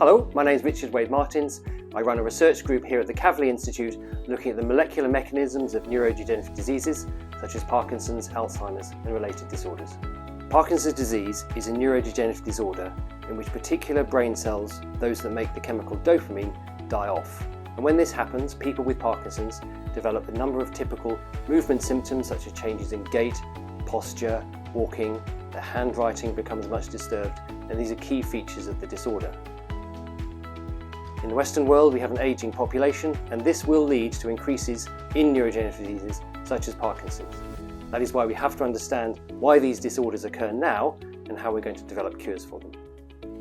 Hello, my name is Richard Wade-Martins. I run a research group here at the Parkinsons Institute looking at the molecular mechanisms of neurodegenerative diseases such as Parkinson's, Alzheimer's and related disorders. Parkinson's disease is a neurodegenerative disorder in which particular brain cells, those that make the chemical dopamine, die off. And when this happens, people with Parkinson's develop a number of typical movement symptoms such as changes in gait, posture, walking, their handwriting becomes much disturbed, and these are key features of the disorder. In the Western world, we have an ageing population, and this will lead to increases in neurodegenerative diseases such as Parkinson's. That is why we have to understand why these disorders occur now and how we're going to develop cures for them.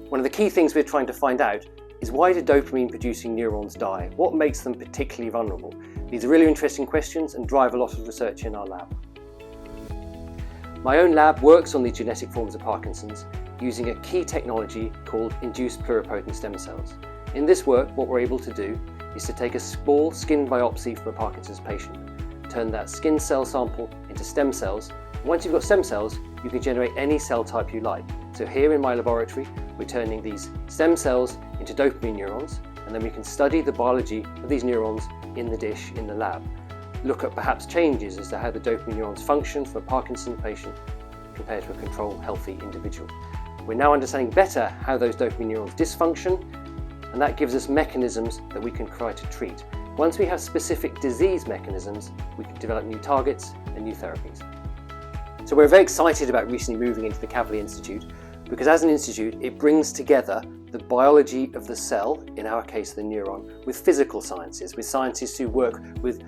One of the key things we're trying to find out is why do dopamine-producing neurons die? What makes them particularly vulnerable? These are really interesting questions and drive a lot of research in our lab. My own lab works on the genetic forms of Parkinson's using a key technology called induced pluripotent stem cells. In this work, what we're able to do is to take a small skin biopsy from a Parkinson's patient, turn that skin cell sample into stem cells. Once you've got stem cells, you can generate any cell type you like. So here in my laboratory, we're turning these stem cells into dopamine neurons, and then we can study the biology of these neurons in the dish in the lab. Look at perhaps changes as to how the dopamine neurons function for a Parkinson's patient compared to a control healthy individual. We're now understanding better how those dopamine neurons dysfunction, and that gives us mechanisms that we can try to treat. Once we have specific disease mechanisms, we can develop new targets and new therapies. So we're very excited about recently moving into the Parkinsons Institute because as an institute, it brings together the biology of the cell, in our case the neuron, with physical sciences, with scientists who work with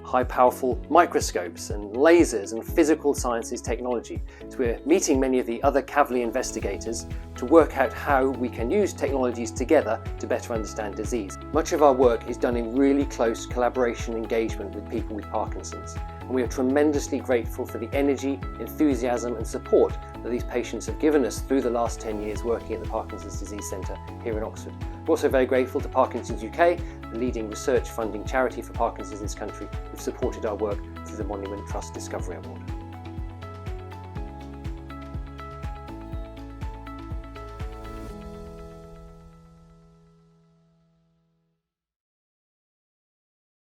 high powerful microscopes and lasers and physical sciences technology. So we're meeting many of the other Kavli investigators to work out how we can use technologies together to better understand disease. Much of our work is done in really close collaboration and engagement with people with Parkinson's. And we are tremendously grateful for the energy, enthusiasm and support that these patients have given us through the last 10 years working at the Parkinson's Disease Centre here in Oxford. We're also very grateful to Parkinsons UK, the leading research funding charity for Parkinson's in this country, who've supported our work through the Monument Trust Discovery Award.